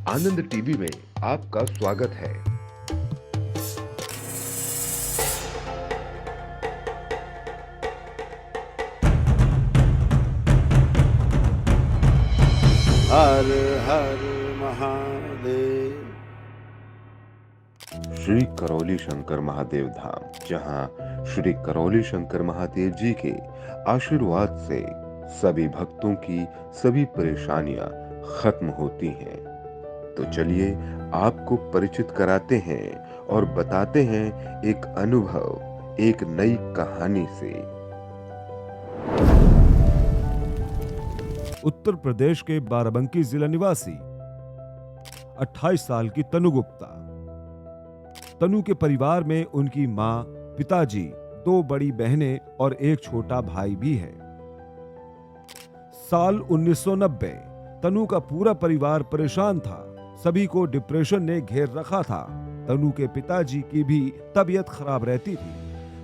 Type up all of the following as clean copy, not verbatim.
आनंद TV में आपका स्वागत है। हर हर महादेव। श्री करौली शंकर महादेव धाम, जहां श्री करौली शंकर महादेव जी के आशीर्वाद से सभी भक्तों की सभी परेशानियां खत्म होती हैं। तो चलिए आपको परिचित कराते हैं और बताते हैं एक अनुभव, एक नई कहानी से। उत्तर प्रदेश के बाराबंकी जिला निवासी 28 साल की तनु गुप्ता। तनु के परिवार में उनकी मां, पिताजी, 2 बड़ी बहनें और एक छोटा भाई भी है। साल 1990 तनु का पूरा परिवार परेशान था। सभी को डिप्रेशन ने घेर रखा था। तनु के पिताजी की भी तबीयत खराब रहती थी।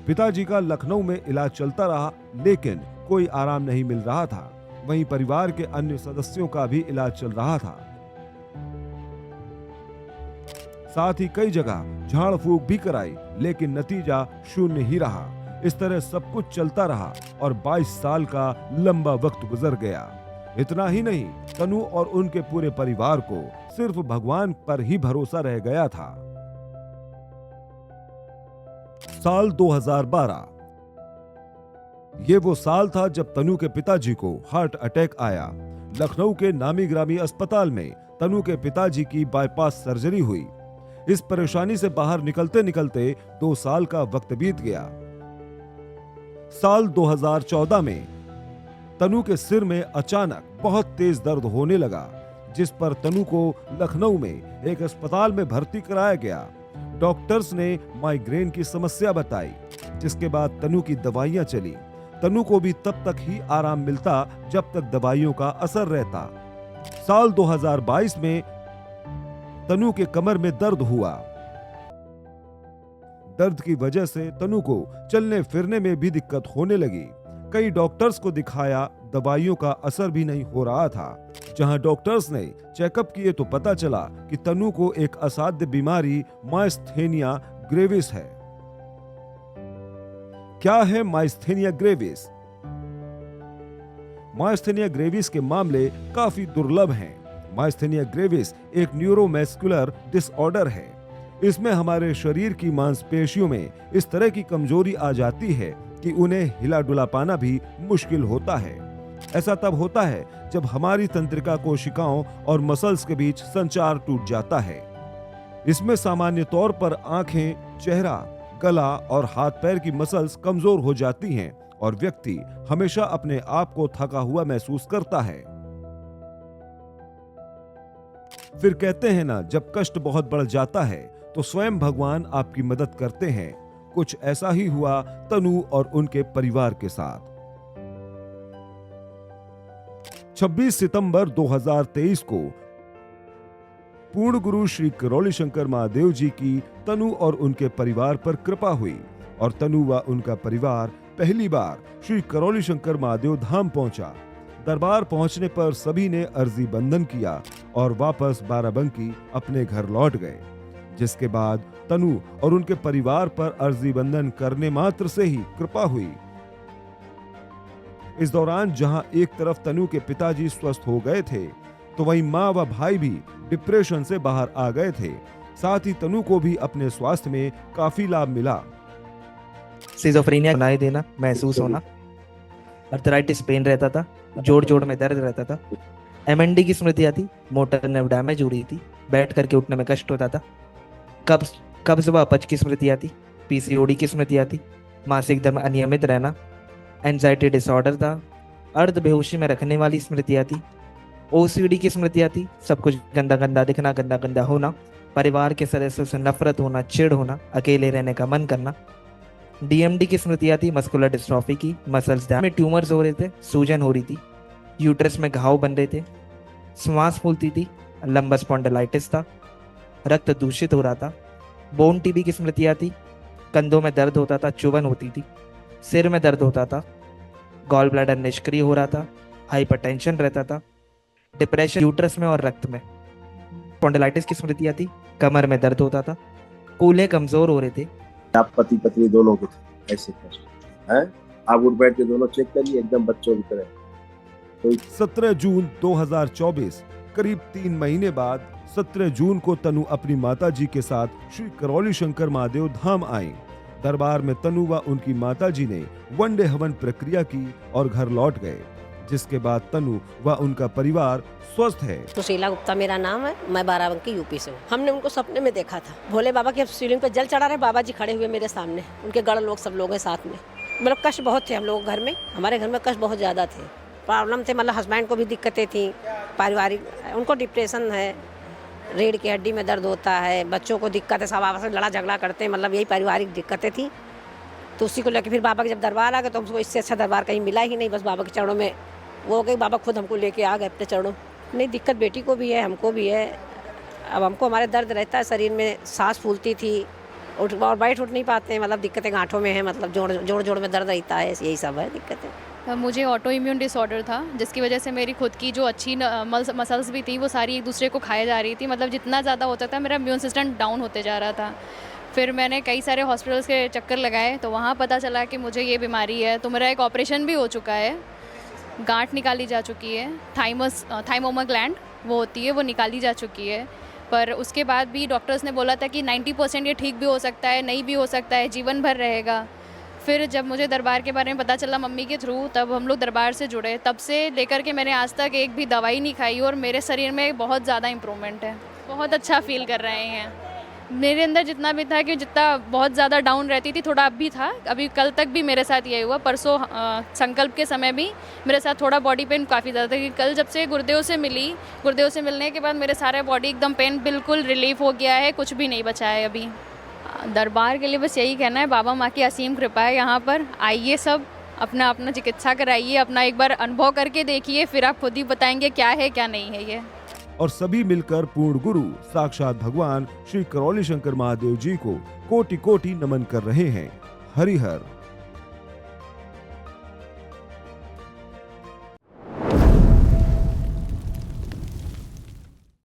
पिताजी का लखनऊ में इलाज चलता रहा, लेकिन कोई आराम नहीं मिल रहा था। वहीं परिवार के अन्य सदस्यों का भी इलाज चल रहा था। साथ ही कई जगह झाड़ फूक भी कराई, लेकिन नतीजा शून्य ही रहा। इस तरह सब कुछ चलता रहा और 22 साल का लंबा वक्त गुजर गया। इतना ही नहीं, तनु और उनके पूरे परिवार को सिर्फ भगवान पर ही भरोसा रह गया था। साल 2012 ये वो साल था जब तनु के पिताजी को हार्ट अटैक आया। लखनऊ के नामी ग्रामी अस्पताल में तनु के पिताजी की बाईपास सर्जरी हुई। इस परेशानी से बाहर निकलते निकलते 2 साल का वक्त बीत गया। साल 2014 में तनु के सिर में अचानक बहुत तेज दर्द होने लगा, जिस पर तनु को लखनऊ में एक अस्पताल में भर्ती कराया गया। डॉक्टर्स ने माइग्रेन की समस्या बताई, जिसके बाद तनु की दवाइयां चली। तनु को भी तब तक ही आराम मिलता जब तक दवाइयों का असर रहता। साल 2022 में तनु के कमर में दर्द हुआ। दर्द की वजह से तनु को चलने फिरने में भी दिक्कत होने लगी। कई डॉक्टर्स को दिखाया, दवाइयों का असर भी नहीं हो रहा था। जहां डॉक्टर्स ने चेकअप किए तो पता चला कि तनु को एक असाध्य बीमारी माइस्थेनिया ग्रेविस है। क्या है माइस्थेनिया ग्रेविस? माइस्थेनिया ग्रेविस के मामले काफी दुर्लभ हैं। माइस्थेनिया ग्रेविस एक न्यूरोमस्कुलर डिसऑर्डर है। इसमें हमारे शरीर की मांसपेशियों में इस तरह की कमजोरी आ जाती है कि उन्हें हिला डुला पाना भी मुश्किल होता है। ऐसा तब होता है जब हमारी तंत्रिका कोशिकाओं और मसल्स के बीच संचार टूट जाता है। इसमें सामान्य तौर पर आंखें, चेहरा, गला और हाथ पैर की मसल्स कमजोर हो जाती हैं और व्यक्ति हमेशा अपने आप को थका हुआ महसूस करता है। फिर कहते हैं ना, जब कष्ट बहुत बढ़ जाता है तो स्वयं भगवान आपकी मदद करते हैं। कुछ ऐसा ही हुआ तनु और उनके परिवार के साथ। 26 सितंबर 2023 को पूर्ण गुरु श्री करौली शंकर महादेव जी की तनु और उनके परिवार पर कृपा हुई और तनु व उनका परिवार पहली बार श्री करौली शंकर महादेव धाम पहुंचा। दरबार पहुंचने पर सभी ने अर्जी बंधन किया और वापस बाराबंकी अपने घर लौट गए। जिसके बाद तनु और उनके परिवार पर अर्जी बंधन करने मात्र से ही कृपा हुई। इस दौरान जहां एक तरफ तनु के पिताजी स्वस्थ हो गए थे, तो वहीं मां व भाई भी डिप्रेशन से बाहर आ गए थे। साथ ही तनु को भी अपने स्वास्थ्य में काफी लाभ मिला। सिजोफ्रेनिया सुनाई देना, महसूस होना, अर्थराइटिस पेन रहता था, जोड़ जोड़ में दर्द रहता था, एमएनडी की स्मृति आती, मोटर नर्व डैमेज हो रही थी, बैठ करके उठने में कष्ट होता था, कब्ज व अपच की स्मृति आती, पीसीओडी की स्मृति आती, मासिक धर्म अनियमित रहना, एंजाइटी डिसऑर्डर था, अर्ध बेहोशी में रखने वाली स्मृति आती, ओसीडी की स्मृति आती, सब कुछ गंदा गंदा दिखना, गंदा गंदा होना, परिवार के सदस्यों से नफरत होना, चिढ़ होना, अकेले रहने का मन करना, डीएमडी की स्मृति आती, मस्कुलर डिस्ट्रॉफी की, मसल्स में ट्यूमर्स हो रहे थे, सूजन हो रही थी, यूट्रस में घाव बन रहे थे, श्वास फूलती थी, लंबा स्पॉन्डिलाइटिस था, रक्त दूषित हो रहा था, बोन टीबी की स्मृति आती, कंधों में दर्द होता था, चुभन होती थी, सिर में दर्द होता था, गॉल ब्लैडर निष्क्रिय हो रहा था, हाइपरटेंशन रहता था, डिप्रेशन यूट्रस में और रक्त में, स्पॉन्डिलाइटिस की स्मृतियां थी, कमर में दर्द होता था, कूल्हे कमजोर हो रहे थे। आप पति पत्नी दोनों के थे ऐसे कष्ट हैं? आप उठ बैठ के दोनों चेक करिए, एकदम बच्चों की तरह। 17 जून 2024, करीब 3 महीने बाद 17 जून को तनु अपनी माताजी के साथ श्री करौली शंकर महादेव धाम आई। दरबार में तनु व उनकी माताजी ने वनडे हवन प्रक्रिया की और घर लौट गए, जिसके बाद तनु व उनका परिवार स्वस्थ है। सुशीला गुप्ता मेरा नाम है, मैं बाराबंकी यूपी से हूँ। हमने उनको सपने में देखा था, भोले बाबा के शिवलिंग पे जल चढ़ा रहे, बाबा जी खड़े हुए मेरे सामने, उनके गढ़ लोग सब लोग हैं साथ में। मतलब कष्ट बहुत थे हम लोग घर में, हमारे घर में कष्ट बहुत ज़्यादा थे, प्रॉब्लम थे, मतलब हस्बैंड को भी दिक्कतें थी, पारिवारिक, उनको डिप्रेशन है, रीढ़ की हड्डी में दर्द होता है, बच्चों को दिक्कत है, सब आपस में लड़ा झगड़ा करते हैं, मतलब यही पारिवारिक दिक्कतें थी। तो उसी को लेकर फिर बाबा के जब दरबार आ गए तो हमको इससे अच्छा दरबार कहीं मिला ही नहीं, बस बाबा के चरणों में वो हो गई, बाबा खुद हमको लेके आ गए अपने चरणों। नहीं, दिक्कत बेटी को भी है, हमको भी है। अब हमको हमारे दर्द रहता है शरीर में, सांस फूलती थी, उठ और बैठ उठ नहीं पाते हैं, मतलब दिक्कतें गांठों में है, मतलब जोड़ में दर्द रहता है, यही सब है दिक्कतें। मुझे ऑटो इम्यून डिसऑर्डर था, जिसकी वजह से मेरी खुद की जो अच्छी मसल्स भी थी वो सारी एक दूसरे को खाए जा रही थी, मतलब जितना ज़्यादा होता था मेरा इम्यून सिस्टम डाउन होते जा रहा था। फिर मैंने कई सारे हॉस्पिटल्स के चक्कर लगाए तो वहाँ पता चला कि मुझे ये बीमारी है, तो मेरा एक ऑपरेशन भी हो चुका है, गांठ निकाली जा चुकी है, थाइमोमा ग्लैंड वो होती है, वो निकाली जा चुकी है। पर उसके बाद भी डॉक्टर्स ने बोला था कि 90% ये ठीक भी हो सकता है, नहीं भी हो सकता है, जीवन भर रहेगा। फिर जब मुझे दरबार के बारे में पता चला मम्मी के थ्रू, तब हम लोग दरबार से जुड़े, तब से लेकर के मैंने आज तक एक भी दवाई नहीं खाई और मेरे शरीर में बहुत ज़्यादा इम्प्रूवमेंट है, बहुत अच्छा फील कर रहे हैं। मेरे अंदर जितना भी था कि जितना बहुत ज़्यादा डाउन रहती थी, थोड़ा अब भी था, अभी कल तक भी मेरे साथ ये हुआ, परसों संकल्प के समय भी मेरे साथ थोड़ा बॉडी पेन काफ़ी ज़्यादा था कि कल जब से गुरुदेव से मिली, गुरुदेव से मिलने के बाद मेरे सारे बॉडी एकदम पेन बिल्कुल रिलीफ हो गया है, कुछ भी नहीं बचा है अभी। दरबार के लिए बस यही कहना है, बाबा माँ की असीम कृपा है, यहाँ पर आइए, सब अपना अपना चिकित्सा कराइए, अपना एक बार अनुभव करके देखिए, फिर आप खुद ही बताएंगे क्या है क्या नहीं है ये। और सभी मिलकर पूर्ण गुरु साक्षात भगवान श्री करौली शंकर महादेव जी को कोटि कोटि नमन कर रहे हैं। हरिहर।